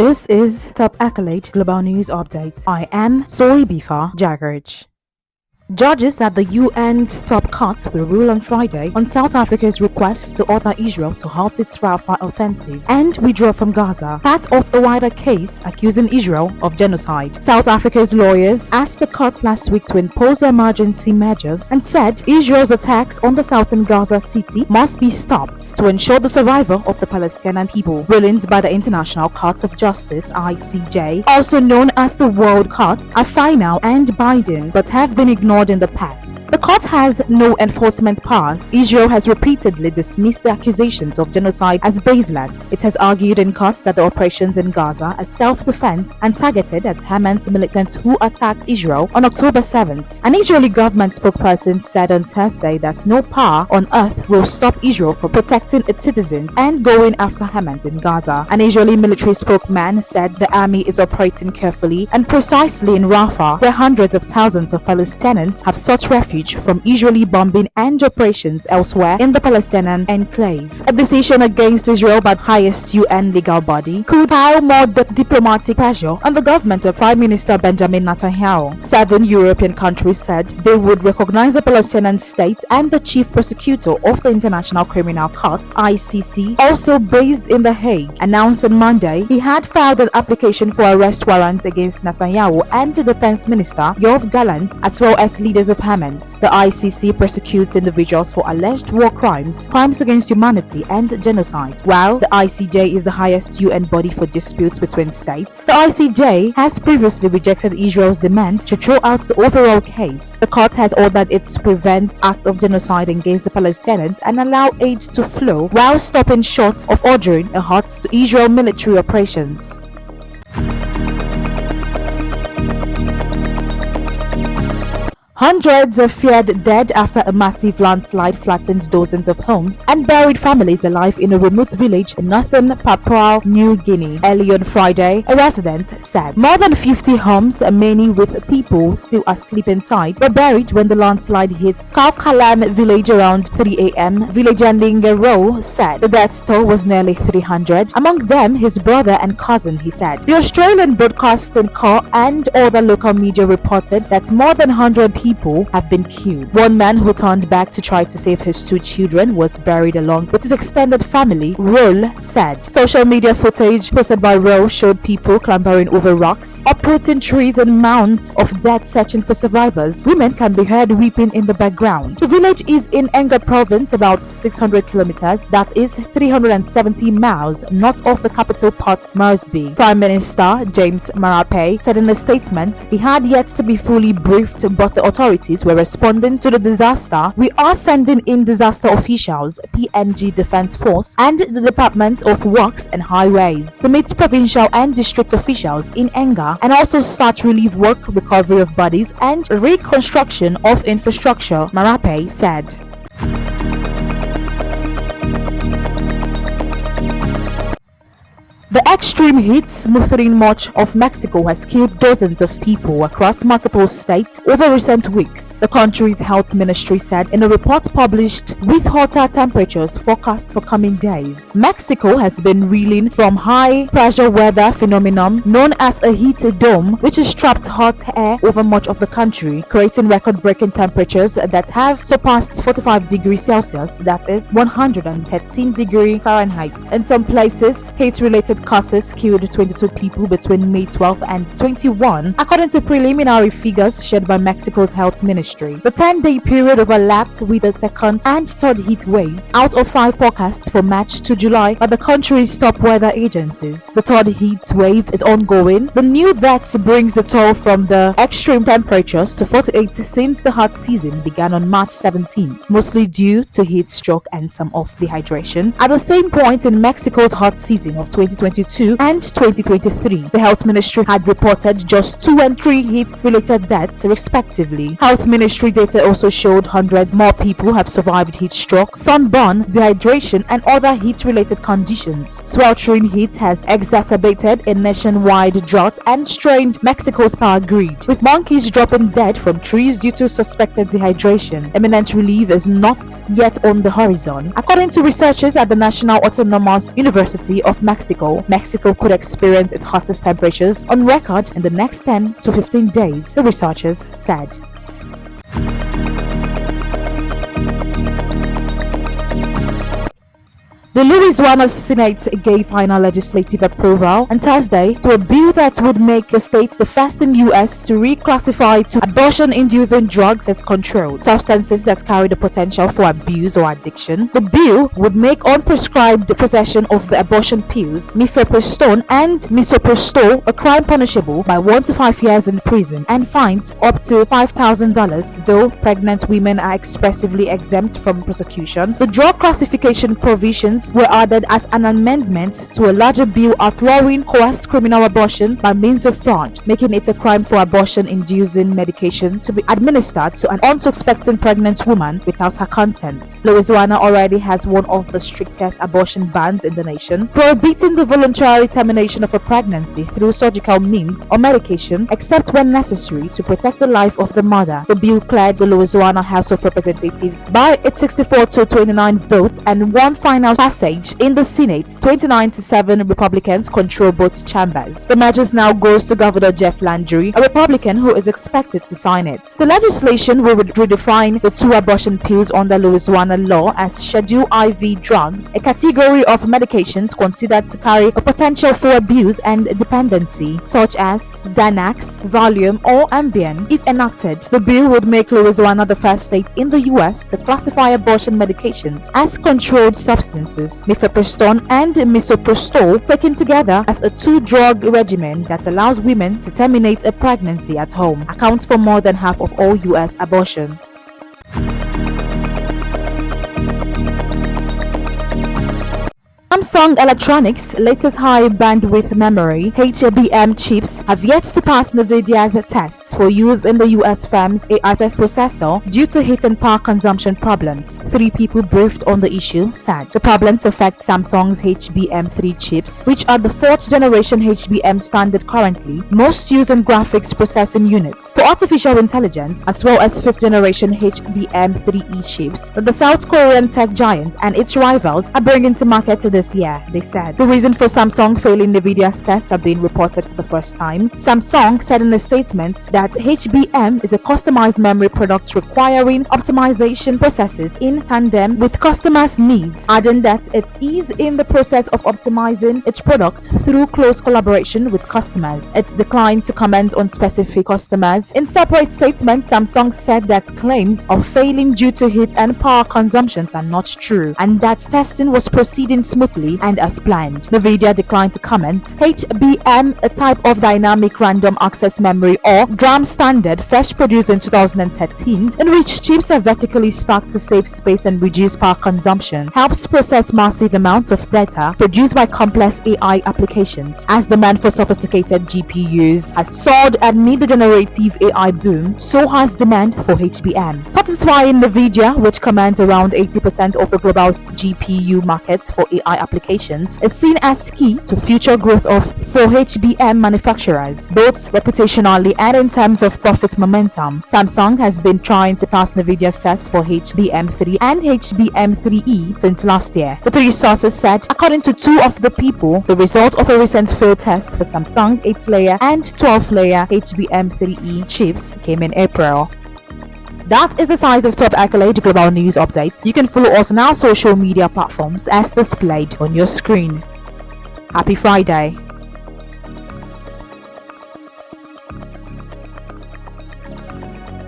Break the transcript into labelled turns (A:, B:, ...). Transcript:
A: This is Top Accolade Global News Updates. I am Soibifa Jagarj. Judges at the UN's top court will rule on Friday on South Africa's request to order Israel to halt its Rafah offensive and withdraw from Gaza, part of a wider case accusing Israel of genocide. South Africa's lawyers asked the court last week to impose emergency measures and said Israel's attacks on the southern Gaza city must be stopped to ensure the survival of the Palestinian people. Rulings by the International Court of Justice (ICJ), also known as the World Court, are final and binding but have been ignored in the past. The court has no enforcement powers. Israel has repeatedly dismissed the accusations of genocide as baseless. It has argued in court that the operations in Gaza are self-defense and targeted at Hamas militants who attacked Israel on October 7th. An Israeli government spokesperson said on Thursday that no power on earth will stop Israel from protecting its citizens and going after Hamas in Gaza. An Israeli military spokesman said the army is operating carefully and precisely in Rafah, where hundreds of thousands of Palestinians have sought refuge from Israeli bombing and operations elsewhere in the Palestinian enclave. A decision against Israel by the highest UN legal body could pile more diplomatic pressure on the government of Prime Minister Benjamin Netanyahu. 7 European countries said they would recognize the Palestinian state, and the chief prosecutor of the International Criminal Court (ICC), also based in The Hague, announced on Monday he had filed an application for arrest warrant against Netanyahu and the defense minister Yoav Gallant, as well as leaders of Hamas. The ICC prosecutes individuals for alleged war crimes, crimes against humanity, and genocide. While the ICJ is the highest UN body for disputes between states, the ICJ has previously rejected Israel's demand to throw out the overall case. The court has ordered it to prevent acts of genocide against the Palestinians and allow aid to flow, while stopping short of ordering a halt to Israel military operations. Hundreds are feared dead after a massive landslide flattened dozens of homes and buried families alive in a remote village in northern Papua New Guinea. Early on Friday, a resident said more than 50 homes, many with people still asleep inside, were buried when the landslide hit Kaukalam village around 3 a.m. Villager Lingero said the death toll was nearly 300, among them his brother and cousin, he said. The Australian Broadcasting Corps and other local media reported that more than 100 people have been killed. One man who turned back to try to save his 2 children was buried along with his extended family, Roll said. Social media footage posted by Roll showed people clambering over rocks, uprooting trees and mounds of dead searching for survivors. Women can be heard weeping in the background. The village is in Enga province, about 600 kilometers, that is 370 miles north of the capital Port Moresby. Prime Minister James Marape said in a statement he had yet to be fully briefed, but the authorities were responding to the disaster. We are sending in disaster officials, PNG Defence Force, and the Department of Works and Highways to meet provincial and district officials in Enga and also start relief work, recovery of bodies, and reconstruction of infrastructure, Marape said. The extreme heat smothering much of Mexico has killed dozens of people across multiple states over recent weeks, the country's health ministry said in a report published with hotter temperatures forecast for coming days. Mexico has been reeling from high-pressure weather phenomenon known as a heat dome, which has trapped hot air over much of the country, creating record-breaking temperatures that have surpassed 45 degrees Celsius, that is 113 degrees Fahrenheit. In some places, heat-related causes killed 22 people between May 12 and 21, according to preliminary figures shared by Mexico's health ministry. The 10-day period overlapped with the second and third heat waves out of 5 forecasts for March to July by the country's top weather agencies. The third heat wave is ongoing. The new that brings the toll from the extreme temperatures to 48 since the hot season began on March 17th, mostly due to heat stroke and some of dehydration. At the same point in Mexico's hot season of 2022 and 2023, the health ministry had reported just 2 and 3 heat-related deaths respectively. Health ministry data also showed hundreds more people have survived heat stroke, sunburn, dehydration, and other heat-related conditions. Sweltering heat has exacerbated a nationwide drought and strained Mexico's power grid, with monkeys dropping dead from trees due to suspected dehydration. Imminent relief is not yet on the horizon, according to researchers at the National Autonomous University of Mexico. therefore, Mexico could experience its hottest temperatures on record in the next 10 to 15 days, the researchers said. The Louisiana Senate gave final legislative approval on Thursday to a bill that would make the state the first in U.S. to reclassify to abortion-inducing drugs as controlled substances that carry the potential for abuse or addiction. The bill would make unprescribed possession of the abortion pills mifepristone and misoprostol a crime punishable by 1 to 5 years in prison and fines up to $5,000, though pregnant women are expressly exempt from prosecution. The drug classification provisions were added as an amendment to a larger bill outlawing coerced criminal abortion by means of fraud, making it a crime for abortion-inducing medication to be administered to an unsuspecting pregnant woman without her consent. Louisiana already has one of the strictest abortion bans in the nation, prohibiting the voluntary termination of a pregnancy through surgical means or medication, except when necessary to protect the life of the mother. The bill cleared the Louisiana House of Representatives by its 64 to 29 votes and one final passage in the Senate. 29 to 7 Republicans control both chambers. The measure now goes to Governor Jeff Landry, a Republican who is expected to sign it. The legislation will redefine the two abortion pills under Louisiana law as Schedule IV drugs, a category of medications considered to carry a potential for abuse and dependency, such as Xanax, Valium, or Ambien. If enacted, the bill would make Louisiana the first state in the U.S. to classify abortion medications as controlled substances. Mifepristone and misoprostol taken together as a two-drug regimen that allows women to terminate a pregnancy at home accounts for more than half of all U.S. abortion. Samsung Electronics' latest high bandwidth memory (HBM) chips have yet to pass NVIDIA's tests for use in the US firm's AI test processor due to heat and power consumption problems. 3 people briefed on the issue said the problems affect Samsung's HBM3 chips, which are the 4th generation HBM standard currently most used in graphics processing units for artificial intelligence, as well as 5th generation HBM3E chips that the South Korean tech giant and its rivals are bringing to market this year, they said. The reason for Samsung failing NVIDIA's tests have been reported for the first time. Samsung said in a statement that HBM is a customized memory product requiring optimization processes in tandem with customers' needs, adding that it is in the process of optimizing its product through close collaboration with customers. It declined to comment on specific customers. In separate statements, Samsung said that claims of failing due to heat and power consumptions are not true, and that testing was proceeding smoothly and as planned. NVIDIA declined to comment. HBM, a type of dynamic random access memory or DRAM standard first produced in 2013, in which chips are vertically stacked to save space and reduce power consumption, helps process massive amounts of data produced by complex AI applications. As demand for sophisticated GPUs has soared amid the generative AI boom, so has demand for HBM. Satisfying NVIDIA, which commands around 80% of the global GPU markets for AI applications, is seen as key to future growth for HBM manufacturers, both reputationally and in terms of profit momentum. Samsung has been trying to pass NVIDIA's tests for HBM3 and HBM3E since last year. The 3 sources said, according to 2 of the people, the result of a recent field test for Samsung 8-layer and 12-layer HBM3E chips came in April. That is the size of top accolade global news updates. You can follow us on our social media platforms as displayed on your screen. Happy Friday.